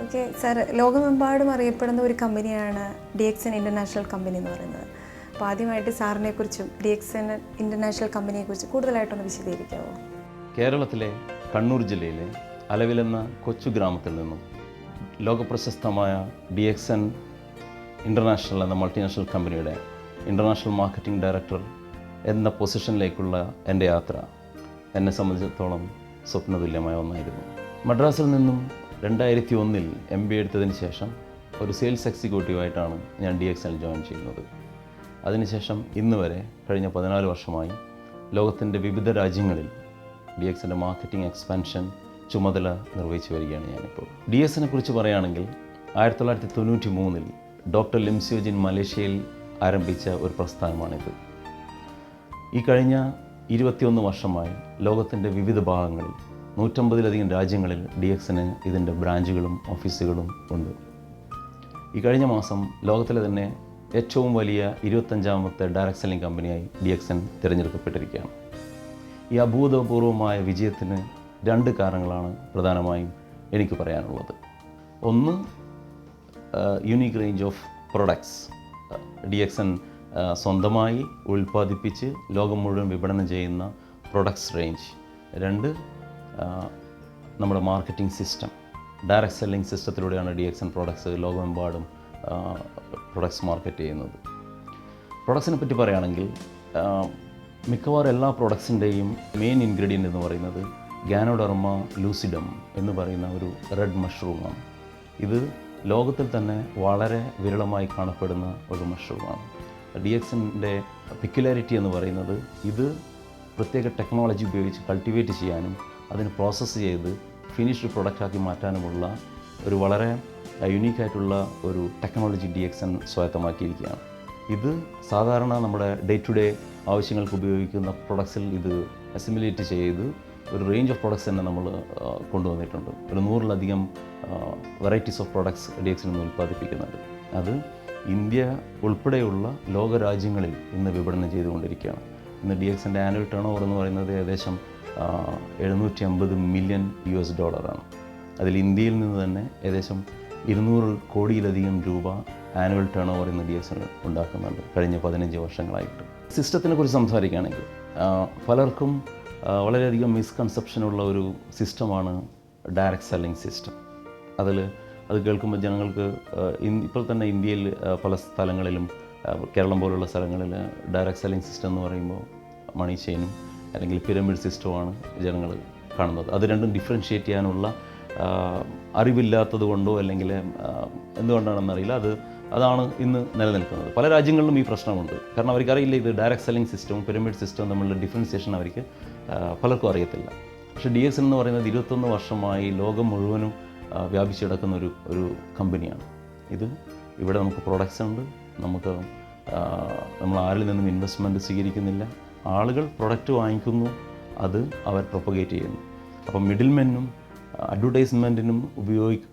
ഓക്കെ സാർ, ലോകമെമ്പാടും അറിയപ്പെടുന്ന ഒരു കമ്പനിയാണ് DXN ഇൻ്റർനാഷണൽ കമ്പനി എന്ന് പറയുന്നത്. അപ്പോൾ ആദ്യമായിട്ട് സാറിനെക്കുറിച്ചും DXN ഇൻ്റർനാഷണൽ കമ്പനിയെക്കുറിച്ച് കൂടുതലായിട്ടൊന്ന് വിശദീകരിക്കാമോ? കേരളത്തിലെ കണ്ണൂർ ജില്ലയിലെ അലവിലെന്ന കൊച്ചു ഗ്രാമത്തിൽ നിന്നും ലോകപ്രശസ്തമായ DXN ഇൻ്റർനാഷണൽ എന്ന മൾട്ടിനാഷണൽ കമ്പനിയുടെ ഇൻ്റർനാഷണൽ മാർക്കറ്റിംഗ് ഡയറക്ടർ എന്ന പൊസിഷനിലേക്കുള്ള എൻ്റെ യാത്ര എന്നെ സംബന്ധിച്ചിടത്തോളം സ്വപ്നതുല്യമായ ഒന്നായിരുന്നു. മദ്രാസിൽ നിന്നും 2001 MBA എടുത്തതിന് ശേഷം ഒരു സെയിൽസ് എക്സിക്യൂട്ടീവായിട്ടാണ് ഞാൻ DXN ജോയിൻ ചെയ്യുന്നത്. അതിനുശേഷം ഇന്ന് വരെ കഴിഞ്ഞ 14 വർഷമായി ലോകത്തിൻ്റെ വിവിധ രാജ്യങ്ങളിൽ DXNൻ്റെ മാർക്കറ്റിംഗ് എക്സ്പാൻഷൻ ചുമതല നിർവഹിച്ചു വരികയാണ് ഞാനിപ്പോൾ. DXNനെ കുറിച്ച് പറയുകയാണെങ്കിൽ 1993 ഡോക്ടർ ലിം സ്യൂജിൻ മലേഷ്യയിൽ ആരംഭിച്ച ഒരു പ്രസ്ഥാനമാണിത്. ഈ കഴിഞ്ഞ 21 വർഷമായി ലോകത്തിൻ്റെ വിവിധ ഭാഗങ്ങളിൽ 150ലധികം രാജ്യങ്ങളിൽ DXNന് ഇതിൻ്റെ ബ്രാഞ്ചുകളും ഓഫീസുകളും ഉണ്ട്. ഈ കഴിഞ്ഞ മാസം ലോകത്തിലെ തന്നെ ഏറ്റവും വലിയ 25ാമത്തെ ഡയറക്ട് സെല്ലിംഗ് കമ്പനിയായി DXN തിരഞ്ഞെടുക്കപ്പെട്ടിരിക്കുകയാണ്. ഈ അഭൂതപൂർവമായ വിജയത്തിന് 2 കാരണങ്ങളാണ് പ്രധാനമായും എനിക്ക് പറയാനുള്ളത്. ഒന്ന്, unique range of products DXN സ്വന്തമായി ഉൽപ്പാദിപ്പിച്ച് ലോകം മുഴുവൻ വിപണനം ചെയ്യുന്ന പ്രൊഡക്ട്സ് റേഞ്ച്. 2, നമ്മുടെ മാർക്കറ്റിംഗ് സിസ്റ്റം. ഡയറക്റ്റ് സെല്ലിംഗ് സിസ്റ്റത്തിലൂടെയാണ് DXN പ്രൊഡക്ട്സ് ലോകമെമ്പാടും പ്രൊഡക്ട്സ് മാർക്കറ്റ് ചെയ്യുന്നത്. പ്രൊഡക്ട്സിനെ പറ്റി പറയുകയാണെങ്കിൽ മിക്കവാറും എല്ലാ പ്രൊഡക്ട്സിൻ്റെയും മെയിൻ ഇൻഗ്രീഡിയൻ്റ് എന്ന് പറയുന്നത് ഗാനോഡെർമ ലൂസിഡം എന്ന് പറയുന്ന ഒരു റെഡ് മഷ്റൂമാണ്. ഇത് ലോകത്തിൽ തന്നെ വളരെ വിരളമായി കാണപ്പെടുന്ന ഒരു മഷ്റൂമാണ്. DXNൻ്റെ പെക്യുലാരിറ്റി എന്ന് പറയുന്നത് ഇത് പ്രത്യേക ടെക്നോളജി ഉപയോഗിച്ച് കൾട്ടിവേറ്റ് ചെയ്യാനും അതിന് പ്രോസസ്സ് ചെയ്ത് ഫിനിഷ്ഡ് പ്രൊഡക്റ്റാക്കി മാറ്റാനുമുള്ള ഒരു വളരെ യുണീക്കായിട്ടുള്ള ഒരു ടെക്നോളജി DXN സ്വായത്തമാക്കിയിരിക്കുകയാണ്. ഇത് സാധാരണ നമ്മുടെ ഡേ ടു ഡേ ആവശ്യങ്ങൾക്ക് ഉപയോഗിക്കുന്ന പ്രൊഡക്ട്സിൽ ഇത് അസിമുലേറ്റ് ചെയ്ത് ഒരു റേഞ്ച് ഓഫ് പ്രോഡക്ട്സ് തന്നെ നമ്മൾ കൊണ്ടുവന്നിട്ടുണ്ട്. ഒരു 100-ലധികം വെറൈറ്റീസ് ഓഫ് പ്രോഡക്ട്സ് DXN നിന്ന് ഉൽപ്പാദിപ്പിക്കുന്നുണ്ട്. അത് ഇന്ത്യ ഉൾപ്പെടെയുള്ള ലോകരാജ്യങ്ങളിൽ ഇന്ന് വിപണനം ചെയ്തുകൊണ്ടിരിക്കുകയാണ്. ഇന്ന് DXN ആനുവൽ ടേൺ ഓവർ എന്ന് പറയുന്നത് ഏകദേശം $750 മില്യൺ ആണ്. അതിൽ ഇന്ത്യയിൽ നിന്ന് തന്നെ ഏകദേശം 200 കോടിയിലധികം രൂപ ആനുവൽ ടേൺ ഓവർ ഇന്ന് DXN ഉണ്ടാക്കുന്നുണ്ട് കഴിഞ്ഞ 15 വർഷങ്ങളായിട്ട്. സിസ്റ്റത്തിനെ കുറിച്ച് സംസാരിക്കുകയാണെങ്കിൽ പലർക്കും വളരെയധികം മിസ്കൺസെപ്ഷനുള്ള ഒരു സിസ്റ്റമാണ് ഡയറക്റ്റ് സെല്ലിംഗ് സിസ്റ്റം. അത് കേൾക്കുമ്പോൾ ജനങ്ങൾക്ക് ഇപ്പോൾ തന്നെ ഇന്ത്യയിൽ പല സ്ഥലങ്ങളിലും കേരളം പോലുള്ള സ്ഥലങ്ങളിൽ ഡയറക്റ്റ് സെല്ലിംഗ് സിസ്റ്റം എന്ന് പറയുമ്പോൾ മണി ചെയിനും അല്ലെങ്കിൽ പിരമിഡ് സിസ്റ്റമാണ് ജനങ്ങൾ കാണുന്നത്. അത് രണ്ടും ഡിഫറൻഷ്യേറ്റ് ചെയ്യാനുള്ള അറിവില്ലാത്തത് കൊണ്ടോ അല്ലെങ്കിൽ എന്തുകൊണ്ടാണെന്നറിയില്ല, അതാണ് ഇന്ന് നിലനിൽക്കുന്നത്. പല രാജ്യങ്ങളിലും ഈ പ്രശ്നമുണ്ട്. കാരണം അവർക്കറിയില്ല ഇത് ഡയറക്റ്റ് സെല്ലിംഗ് സിസ്റ്റവും പിരമിഡ് സിസ്റ്റവും തമ്മിലുള്ള ഡിഫറൻസിയേഷൻ അവർക്ക് പലർക്കും അറിയത്തില്ല. പക്ഷേ DXN എന്ന് പറയുന്നത് 21 വർഷമായി ലോകം മുഴുവനും വ്യാപിച്ചു കിടക്കുന്ന ഒരു കമ്പനിയാണ്. ഇവിടെ നമുക്ക് പ്രോഡക്റ്റ്സ് ഉണ്ട്, നമ്മൾ ആരിൽ നിന്നും ഇൻവെസ്റ്റ്മെൻറ്റ് സ്വീകരിക്കുന്നില്ല. ആളുകൾ പ്രൊഡക്റ്റ് വാങ്ങിക്കുന്നു, അത് അവർ പ്രൊപ്പഗേറ്റ് ചെയ്യുന്നു. അപ്പം മിഡിൽമെനും അഡ്വർടൈസ്മെൻറ്റിനും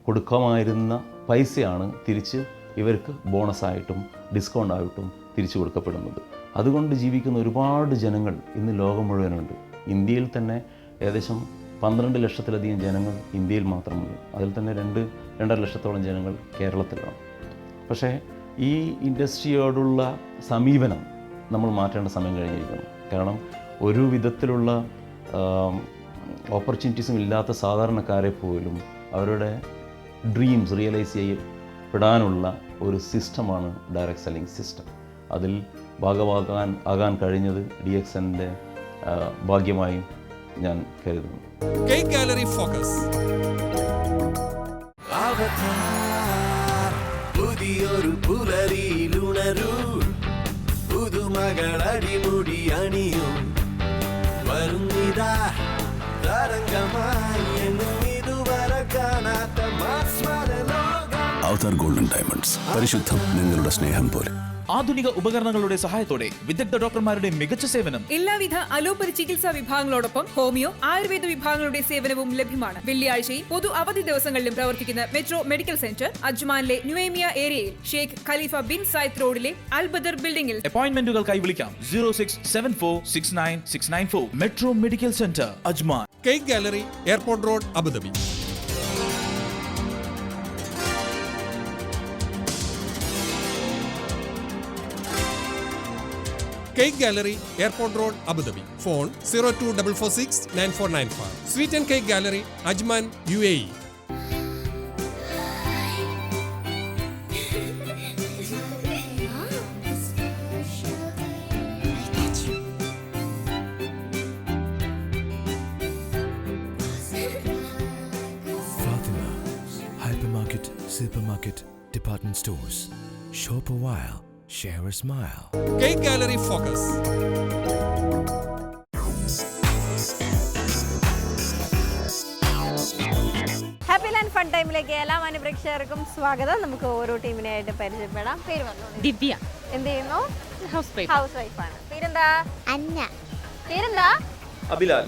കൊടുക്കാമായിരുന്ന പൈസയാണ് തിരിച്ച് ഇവർക്ക് ബോണസായിട്ടും ഡിസ്കൗണ്ടായിട്ടും തിരിച്ചു കൊടുക്കപ്പെടുന്നത്. അതുകൊണ്ട് ജീവിക്കുന്ന ഒരുപാട് ജനങ്ങൾ ഇന്ന് ലോകം മുഴുവനുണ്ട്. ഇന്ത്യയിൽ തന്നെ ഏകദേശം 12 ലക്ഷത്തിലധികം ജനങ്ങൾ ഇന്ത്യയിൽ മാത്രമുണ്ട്. അതിൽ തന്നെ 2.5 ലക്ഷത്തോളം ജനങ്ങൾ കേരളത്തിലാണ്. പക്ഷേ ഈ ഇൻഡസ്ട്രിയോടുള്ള സമീപനം നമ്മൾ മാറ്റേണ്ട സമയം കഴിഞ്ഞിരിക്കുന്നു. കാരണം ഒരു വിധത്തിലുള്ള ഓപ്പർച്യൂണിറ്റീസും ഇല്ലാത്ത സാധാരണക്കാരെ പോലും അവരുടെ ഡ്രീംസ് റിയലൈസ് ചെയ്യപ്പെടാനുള്ള ഒരു സിസ്റ്റമാണ് ഡയറക്റ്റ് സെല്ലിംഗ് സിസ്റ്റം. അതിൽ ഭാഗമാകാൻ കഴിഞ്ഞത് DXNൻ്റെ ഭാഗ്യമായും ഞാൻ കരുതുന്നു. Cake gallery focus. പുതിയൊരു പുലരിയിലുണരൂ, പുതുമകൾ അടിമുടി അണിയും, വരുന്നിതാ തരംഗമായി എന്നും ഇതുവരെ കാണാത്ത മാസ്മര ലോകം. അവതാർ ഗോൾഡൻ ഡയമണ്ട്സ്, പരിശുദ്ധം നിങ്ങളുടെ സ്നേഹം പോലെ. ആധുനിക ഉപകരണങ്ങളുടെ സഹായത്തോടെ വിദഗ്ധ ഡോക്ടർമാരുടെ മികച്ച സേവനം. എല്ലാവിധ അലോപ്പതി ചികിത്സാ വിഭാഗങ്ങളോടൊപ്പം ഹോമിയോ, ആയുർവേദ വിഭാഗങ്ങളുടെ സേവനവും ലഭ്യമാണ്. വെള്ളിയാഴ്ചയും പൊതു അവധി ദിവസങ്ങളിലും പ്രവർത്തിക്കുന്ന മെട്രോ മെഡിക്കൽ സെന്റർ അജ്മാനിലെ ന്യൂവേമിയ ഏരിയയിൽ ഷെയ്ഖ് ഖലീഫ ബിൻ സായിദ് റോഡിലെ അൽബദർ ബിൽഡിംഗിൽ. അപ്പോയിന്റ്മെന്റുകൾക്കായി വിളിക്കാം 0674696994. Metro medical centre Ajman. Cake gallery, airport road, Abu Dhabi. Cake gallery, airport road, Abu Dhabi. Phone 0244699495. Sweet and cake gallery, Ajman, UAE. Fatima, hypermarket, supermarket, department stores. Shop a while, share a smile. Cake gallery focus. Happy land fun ടൈമിലേക്ക് എല്ലാ മാന്യപ്രേക്ഷകർക്കും സ്വാഗതം. നമുക്ക് ഓരോ ടീമിനായിട്ട് പരിചയപ്പെടാം. പേര് പറഞ്ഞു. ദിവ്യ. എന്ത് ചെയ്യുന്നു? ഹൗസ് വൈഫാണ്. പേരെന്താ? അന്ന. പേരെന്താ? അബിലാൽ.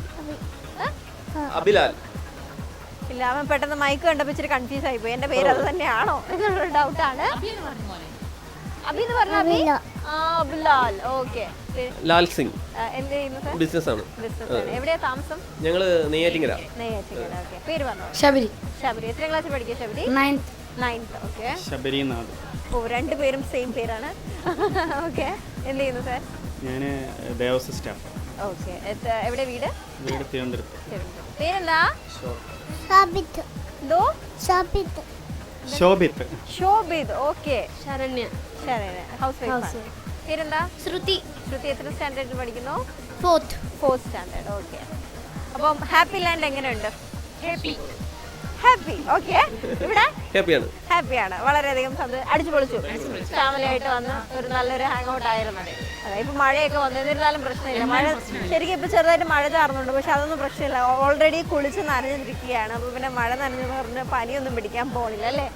ഇല്ല, അവൻ പെട്ടെന്ന് മൈക്ക് കണ്ടപ്പോൾ ഇച്ചിരി കൺഫ്യൂസ് ആയിപ്പോയി. എൻ്റെ പേര് അത് തന്നെയാണോ എന്നുള്ളൊരു ഡൗട്ടാണ്. അബി എന്ന് പറഞ്ഞ അബിലാൽ. ഓക്കെ. ലാൽ സിംഗ്. എന്ത് ചെയ്യുന്നു സർ? ബിസിനസ് ആണ്. എവിടെയാ താമസം? ഞങ്ങള് നെയ്യാറ്റിങ്കര. ഓക്കെ. പേര് പറഞ്ഞു. ശബരി. എത്ര ക്ലാസ്സിൽ പഠിക്കുക ശബരി? 9th. ഓക്കെ. ശബരി നാഥ്. ഓ, രണ്ടുപേരും സെയിം പേരാണ്. ഓക്കെ. എന്ത് ചെയ്യുന്നു സർ? ഞാൻ ദേവസ്വം സ്റ്റാഫ്. ഓക്കെ. എവിടെ വീട്? തിരുവനന്തപുരത്ത്. പേരെന്താ? Shobhit. Okay. Saranya. Housewife. പേരെന്താ? ശ്രുതി. എത്ര സ്റ്റാൻഡേർഡിൽ പഠിക്കുന്നു? 4th standard. ഓക്കെ. അപ്പം ഹാപ്പി ലാൻഡ് എങ്ങനെയുണ്ട്? ഹാപ്പി. ഓക്കെ. ഇവിടെ ഹാപ്പിയാണ്. വളരെയധികം അടിച്ചു പൊളിച്ചു. ഫാമിലി ആയിട്ട് വന്ന് ഒരു നല്ലൊരു ഹാങ് ഔട്ട് ആയിരുന്നു. അതെ, ഇപ്പം മഴയൊക്കെ വന്നു. എന്നിരുന്നാലും പ്രശ്നമില്ല. മഴ ശരിക്കും ഇപ്പം ചെറുതായിട്ട് മഴ ചാർന്നുണ്ട്. പക്ഷെ അതൊന്നും പ്രശ്നമില്ല. ഓൾറെഡി കുളിച്ച് നനഞ്ഞിരിക്കുകയാണ്. അപ്പോൾ പിന്നെ മഴ നനഞ്ഞെന്ന് പറഞ്ഞ് പനിയൊന്നും പിടിക്കാൻ പോകുന്നില്ല അല്ലേ?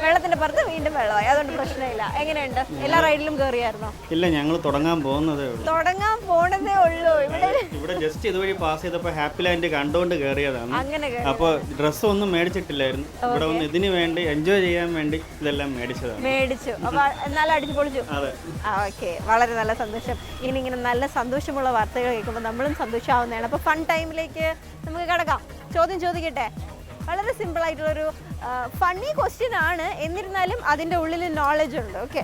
വെള്ളത്തിന്റെ പുറത്ത് വീണ്ടും വെള്ളമായി, അതുകൊണ്ട് പ്രശ്നമില്ല. എങ്ങനെയുണ്ട്? എല്ലാ റൈഡിലും കയറിയായിരുന്നോ? ഇല്ല, ഞങ്ങൾ തുടങ്ങാൻ പോകുന്നതേ ഉള്ളൂ. തുടങ്ങാൻ പോണതേ ഉള്ളൂ. ഇവിടെ ജസ്റ്റ് ഇതുവഴി പാസ് ചെയ്തപ്പോൾ ഹാപ്പി ലാൻഡ് കണ്ടുകൊണ്ട് കയറിയതാണ്. അങ്ങനെ അപ്പോൾ ഡ്രസ്സ് ഒന്നും മേടിച്ചിട്ടില്ലായിരുന്നു. ഇവിടെ വന്ന് ഇതിന് വേണ്ടി എൻജോയ് ചെയ്യാൻ വേണ്ടി ഇതെല്ലാം മേടിച്ചതാണ്. മേടിച്ചു. അപ്പൊ എന്നാലും അടിച്ചു പൊളിച്ചു. അതെ. ഓക്കെ, വളരെ നല്ല സന്തോഷം. ഇങ്ങനെ നല്ല സന്തോഷമുള്ള വാർത്തകൾ കേൾക്കുമ്പോൾ നമ്മളും സന്തോഷമാവുന്നതാണ്. അപ്പോൾ ഫൺ ടൈമിലേക്ക് നമുക്ക് കിടക്കാം. ചോദ്യം ചോദിക്കട്ടെ. വളരെ സിമ്പിൾ ആയിട്ടുള്ളൊരു ഫണ്ണി ക്വസ്റ്റ്യൻ ആണ്, എന്നിരുന്നാലും അതിൻ്റെ ഉള്ളിൽ നോളജ് ഉണ്ട്. ഓക്കെ,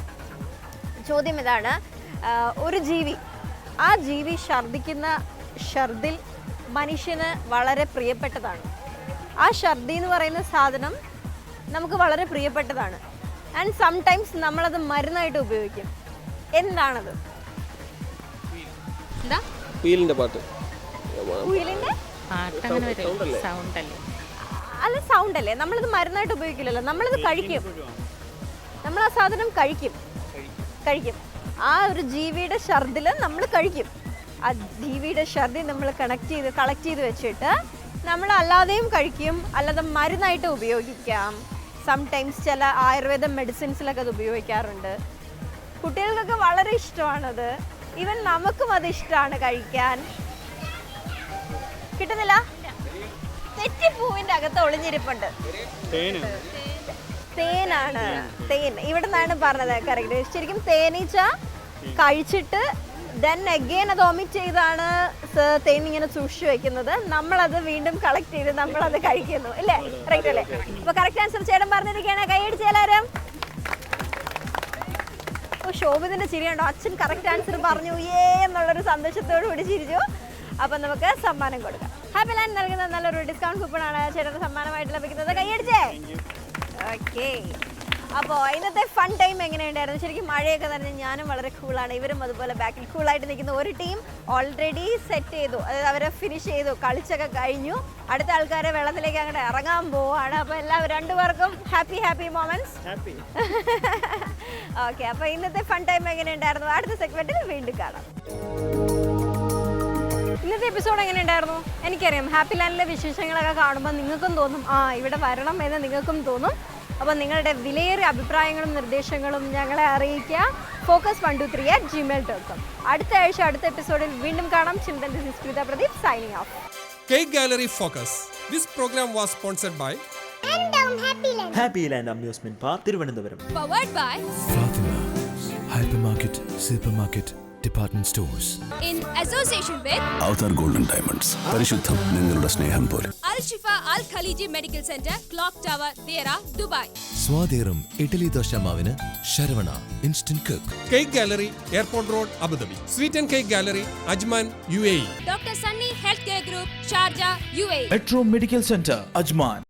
ചോദ്യം ഇതാണ്. ഒരു ജീവി, ആ ജീവി ഛർദ്ദിക്കുന്ന ഛർദിൽ മനുഷ്യന് വളരെ പ്രിയപ്പെട്ടതാണ്. ആ ഛർദി എന്ന് പറയുന്ന സാധനം നമുക്ക് വളരെ പ്രിയപ്പെട്ടതാണ്. ആൻഡ് സംടൈംസ് നമ്മളത് മരുന്നായിട്ട് ഉപയോഗിക്കും. എന്താണത്? എന്താ? വീലിന്റെ പാട്ട്. വീലിന്റെ അല്ല, സൗണ്ട് അല്ലേ? നമ്മളിത് മരുന്നായിട്ട് ഉപയോഗിക്കില്ലല്ലോ, നമ്മളിത് കഴിക്കും. നമ്മൾ ആ സാധനം കഴിക്കും. ആ ഒരു ജീവിയുടെ ഛർദിൽ നമ്മൾ കഴിക്കും. ആ ജീവിയുടെ ഛർദി നമ്മൾ കളക്ട് ചെയ്ത് വെച്ചിട്ട് നമ്മൾ അല്ലാതെയും കഴിക്കും, അല്ലാതെ മരുന്നായിട്ട് ഉപയോഗിക്കാം. സംടൈംസ് ചില ആയുർവേദ മെഡിസിൻസിലൊക്കെ അത് ഉപയോഗിക്കാറുണ്ട്. കുട്ടികൾക്കൊക്കെ വളരെ ഇഷ്ടമാണത്. ഈവൻ നമുക്കും അത് ഇഷ്ടമാണ് കഴിക്കാൻ. കിട്ടുന്നില്ല? തെറ്റിപ്പൂവിന്റെ അകത്ത് ഒളിഞ്ഞിരിപ്പുണ്ട്. തേനാണ്. തേൻ ഇവിടെ നിന്നാണ് പറഞ്ഞത്. കറക്റ്റ്. ശരിക്കും തേനീച്ച കഴിച്ചിട്ട് ദെൻ അഗെയിൻ അത് ഒമിറ്റ് ചെയ്താണ് തേൻ ഇങ്ങനെ സൂക്ഷിച്ചു വെക്കുന്നത്. നമ്മളത് വീണ്ടും കളക്ട് ചെയ്ത് നമ്മളത് കഴിക്കുന്നു, അല്ലേ? കറക്റ്റ് അല്ലേ? അപ്പൊ കറക്റ്റ് ആൻസർ ചേട്ടൻ പറഞ്ഞിരിക്കുകയാണ്. കൈയടിച്ച് എല്ലാവരും. ശോഭിതന്റെ ചിരിയുണ്ടോ? അച്ഛൻ കറക്റ്റ് ആൻസർ പറഞ്ഞു എന്നുള്ളൊരു സന്തോഷത്തോടു കൂടി ചിരിച്ചു. അപ്പം നമുക്ക് സമ്മാനം കൊടുക്കാം. ഹാപ്പി ലാൻഡ് നൽകുന്ന നല്ലൊരു ഡിസ്കൗണ്ട് കൂപ്പണാണ് ചേട്ടന് സമ്മാനമായിട്ട് ലഭിക്കുന്നത്. കൈയടിച്ചേ. ഓക്കെ, അപ്പോൾ ഇന്നത്തെ ഫൺ ടൈം എങ്ങനെയുണ്ടായിരുന്നു? ശരിക്കും മഴയൊക്കെ തന്നെ ഞാനും വളരെ കൂളാണ്. ഇവരും അതുപോലെ ബാക്കിൽ കൂളായിട്ട് നിൽക്കുന്ന ഒരു ടീം ഓൾറെഡി സെറ്റ് ചെയ്തു, അതായത് അവരെ ഫിനിഷ് ചെയ്തു, കളിച്ചൊക്കെ കഴിഞ്ഞു. അടുത്ത ആൾക്കാരെ വെള്ളത്തിലേക്ക് അങ്ങോട്ട് ഇറങ്ങാൻ പോവാണ്. അപ്പോൾ എല്ലാവരും രണ്ടുപേർക്കും ഹാപ്പി മൊമെന്റ്സ്. ഓക്കെ, അപ്പോൾ ഇന്നത്തെ ഫൺ ടൈം എങ്ങനെയുണ്ടായിരുന്നു? അടുത്ത സെഗ്മെന്റിൽ വീണ്ടും കാണാം. ഇന്നത്തെ എപ്പിസോഡ് എങ്ങനെ ഉണ്ടായിരുന്നു? എനിക്കറിയാം ഹാപ്പി ലാൻഡിലെ വിശേഷങ്ങളൊക്കെ കാണുമ്പോൾ നിങ്ങൾക്കും തോന്നും ഇവിടെ വരണം എന്ന് നിങ്ങൾക്കും തോന്നും. അപ്പോൾ നിങ്ങളുടെ വിലയേറിയ അഭിപ്രായങ്ങളും നിർദ്ദേശങ്ങളും ഞങ്ങളെ അറിയിക്കുക. focus123@gmail.com. അടുത്ത ആഴ്ച അടുത്ത എപ്പിസോഡിൽ വീണ്ടും കാണാം. Chinthan, this is Kritha Pradeep signing off. Cake Gallery Focus. This program was sponsored by happy land amusement park, Thiruvananthapuram. Powered by Fatima, hypermarket, supermarket, department stores. In association with ഔത്തർ ഗോൾഡൻ ഡയമണ്ട്സ്. പരിശുദ്ധം നിങ്ങളുടെ സ്നേഹം പോലെ. Al Shifa Al Khaliji Medical Center, Clock Tower, Dera, Dubai. സ്വാദേറും ഇഡ്ഡലി ദോശ മാവിന് Saravana instant cook. Cake Gallery, Airport Road, Abu Dhabi. Sweet and Cake Gallery, Ajman, UAE. Dr. Sunny Healthcare Group, Sharjah, UAE. Metro medical centre, Ajman.